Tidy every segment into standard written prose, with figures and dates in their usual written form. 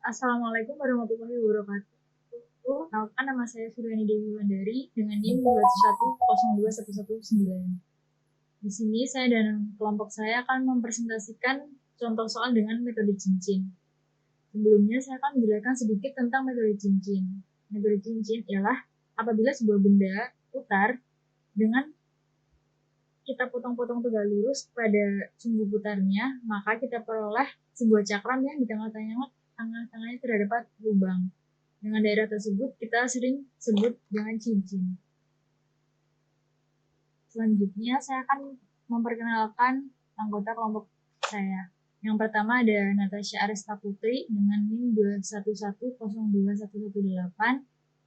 Assalamualaikum warahmatullahi wabarakatuh. Kenalkan, nama saya Suryani Dewi Wulandari dengan NIM 2102119. Di sini saya dan kelompok saya akan mempresentasikan contoh soal dengan metode cincin. Sebelumnya saya akan menjelaskan sedikit tentang metode cincin. Metode cincin ialah apabila sebuah benda putar dengan kita potong-potong tegak lurus pada sumbu putarnya, maka kita peroleh sebuah cakram yang di tengah-tengahnya terdapat lubang. Dengan daerah tersebut kita sering sebut dengan cincin. Selanjutnya saya akan memperkenalkan anggota kelompok saya. Yang pertama ada Natasha Aresta Putri dengan NIM 2102118.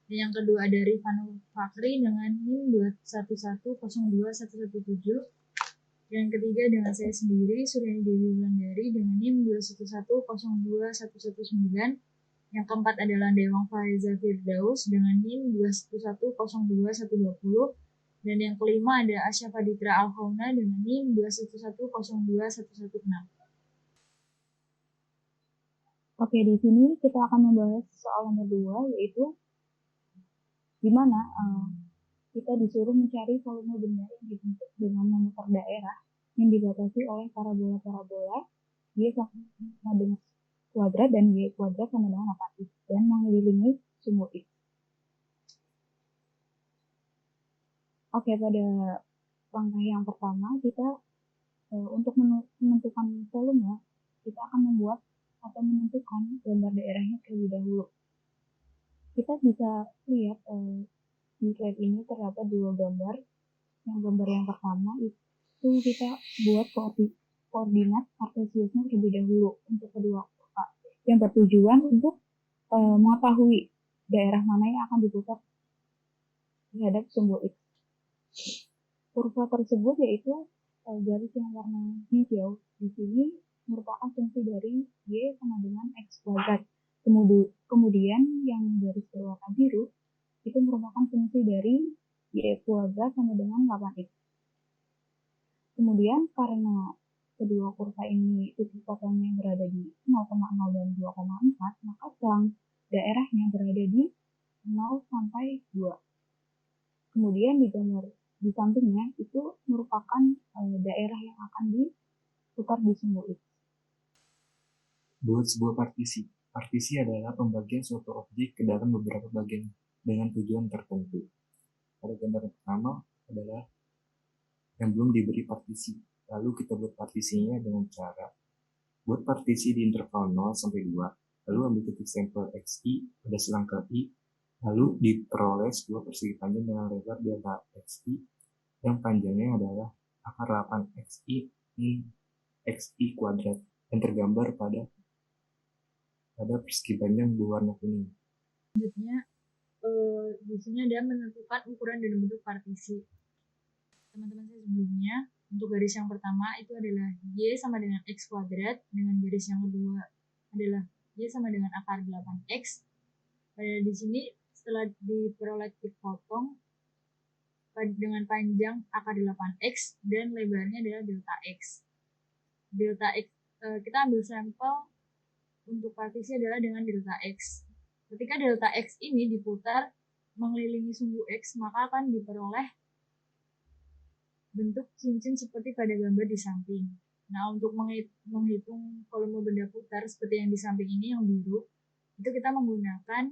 Dan yang kedua ada Rifanu Fakri dengan NIM 2110217. Yang ketiga dengan saya sendiri, Suryani Dewi Wulandari dengan NIM 2102119. Yang keempat adalah Dewang Faiza Firdaus dengan NIM 2102120. Dan yang kelima ada Asya Faditra Alhauna dengan NIM 2102116. Oke, di sini kita akan membahas soal nomor 2, yaitu di mana kita disuruh mencari volume benda yang dibentuk dengan memutar daerah yang dibatasi oleh parabola-parabola Y sama dengan kuadrat dan Y kuadrat sama dengan 8x dan mengelilingi sumbu X. Oke, pada langkah yang pertama kita untuk menentukan volume, kita akan membuat atau menentukan gambar daerahnya terlebih dahulu. Kita bisa lihat di slide ini terdapat dua gambar. Yang gambar yang pertama itu kita buat koordinat kartesiusnya terlebih dahulu untuk kedua kurva yang bertujuan untuk mengetahui daerah mana yang akan diputar terhadap sumbu X. Kurva tersebut yaitu garis yang warna hijau di sini merupakan fungsi dari Y sama dengan X kuadrat. Kemudian yang garis berwarna biru itu merupakan fungsi dari Y kuadrat sama dengan 8x. Kemudian karena kedua kurva ini titik potongnya berada di 0,0 dan 2,4, maka selang daerahnya berada di 0 sampai 2. Kemudian di gambar di sampingnya itu merupakan daerah yang akan diputar di sumbu X. Buat sebuah partisi. Partisi adalah pembagian suatu objek ke dalam beberapa bagian dengan tujuan tertentu. Pada gambar pertama adalah yang belum diberi partisi. Lalu kita buat partisinya dengan cara buat partisi di interval 0 sampai 2. Lalu ambil titik sampel XI pada selang ke I. Lalu diperoleh sebuah persegi panjang dengan lebar delta XI yang panjangnya adalah akar 8XI min XI kuadrat yang tergambar pada persegi panjang berwarna kuning. Selanjutnya di sini ada menentukan ukuran dan bentuk partisi. Teman-teman saya sebelumnya, untuk garis yang pertama itu adalah Y sama dengan X kuadrat, dengan garis yang kedua adalah Y sama dengan akar 8X. Pada di sini setelah diperoleh titik potong dengan panjang akar 8X dan lebarnya adalah delta X. Delta X kita ambil sampel untuk partisi adalah dengan delta X. Ketika delta X ini diputar mengelilingi sumbu X, maka akan diperoleh bentuk cincin seperti pada gambar di samping. Nah, untuk menghitung volume benda putar seperti yang di samping ini yang biru, itu kita menggunakan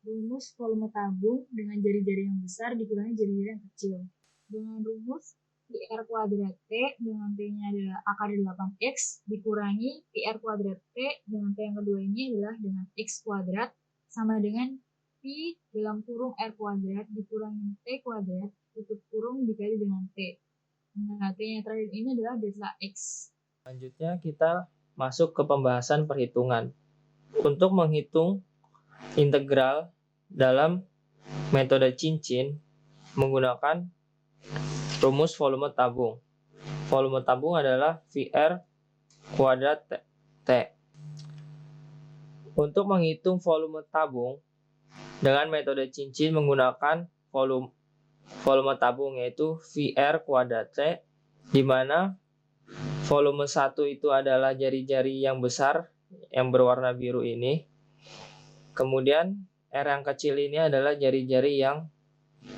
rumus volume tabung dengan jari-jari yang besar dikurangi jari-jari yang kecil. Dengan rumus PR kuadrat T dengan T-nya adalah akar 8X dikurangi PR kuadrat T dengan T yang kedua ini adalah dengan X kuadrat sama dengan P dalam kurung R kuadrat dikurangi T kuadrat tutup kurung dikali dengan T. Nah, T yang terakhir ini adalah delta X. Selanjutnya kita masuk ke pembahasan perhitungan. Untuk menghitung integral dalam metode cincin menggunakan rumus volume tabung. Volume tabung adalah VR kuadrat T. Untuk menghitung volume tabung dengan metode cincin menggunakan volume tabung yaitu VR kuadrat T, di mana volume 1 itu adalah jari-jari yang besar yang berwarna biru ini, Kemudian R yang kecil ini adalah jari-jari yang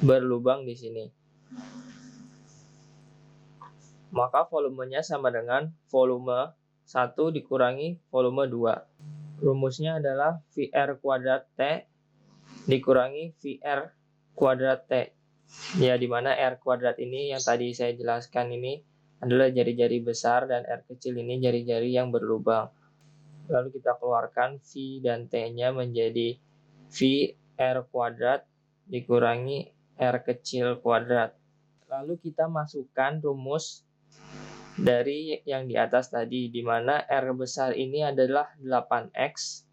berlubang di sini. Maka volumenya sama dengan volume 1 dikurangi volume 2. Rumusnya adalah VR kuadrat T dikurangi VR kuadrat T. Ya, dimana R kuadrat ini yang tadi saya jelaskan ini adalah jari-jari besar dan R kecil ini jari-jari yang berlubang. Lalu kita keluarkan V dan T-nya menjadi VR kuadrat dikurangi R kecil kuadrat. Lalu kita masukkan rumus dari yang di atas tadi, di mana R besar ini adalah 8X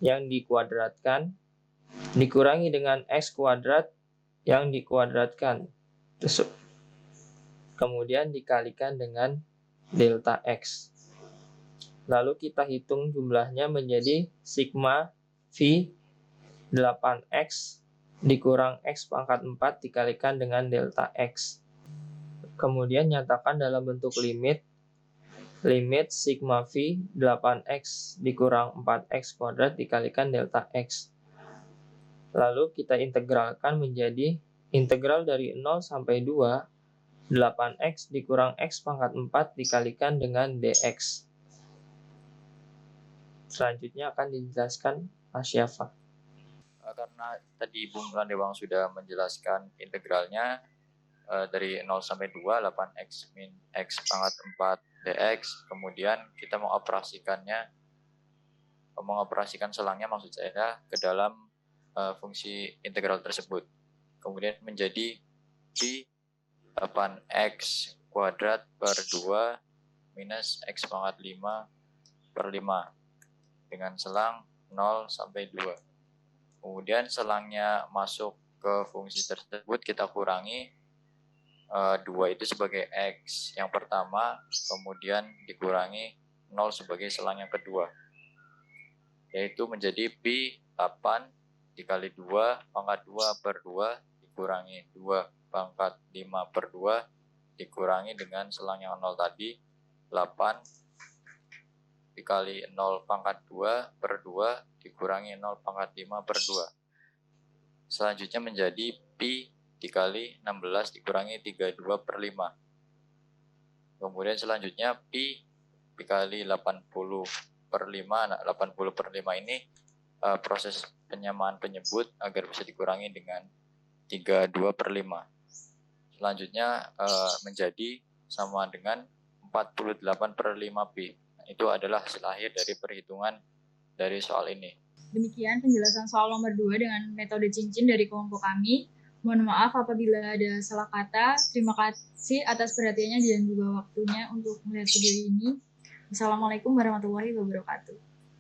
yang dikuadratkan dikurangi dengan X kuadrat yang dikuadratkan. Kemudian dikalikan dengan delta X. Lalu kita hitung jumlahnya menjadi sigma V 8X dikurang X pangkat 4 dikalikan dengan delta X. Kemudian nyatakan dalam bentuk limit sigma V 8X dikurang 4X kuadrat dikalikan delta X. Lalu kita integralkan menjadi integral dari 0 sampai 2 8X dikurang X pangkat 4 dikalikan dengan dx. Selanjutnya akan dijelaskan Mas Syafa. Karena tadi Bung Landewang sudah menjelaskan integralnya dari 0 sampai 2 8x min x pangkat 4 dx, kemudian kita mengoperasikan selangnya maksud saya ke dalam fungsi integral tersebut. Kemudian menjadi pi 8x kuadrat per 2 minus x pangkat 5 per 5 dengan selang 0 sampai 2. Kemudian selangnya masuk ke fungsi tersebut, kita kurangi 2 itu sebagai X yang pertama, kemudian dikurangi 0 sebagai selang yang kedua. Yaitu menjadi pi 8 dikali 2 pangkat 2 per 2 dikurangi 2 pangkat 5 per 2 dikurangi dengan selang yang 0 tadi, 8 dikali 0 pangkat 2 per 2 dikurangi 0 pangkat 5 per 2. Selanjutnya menjadi pi dikali 16 dikurangi 32 per 5. Kemudian selanjutnya pi dikali 80 per 5. Nah, 80 per 5 ini proses penyamaan penyebut agar bisa dikurangi dengan 32 per 5. Selanjutnya menjadi sama dengan 48 per 5 pi. Itu adalah hasil akhir dari perhitungan dari soal ini. Demikian penjelasan soal nomor 2 dengan metode cincin dari kelompok kami. Mohon maaf apabila ada salah kata. Terima kasih atas perhatiannya dan juga waktunya untuk melihat video ini. Wassalamualaikum warahmatullahi wabarakatuh.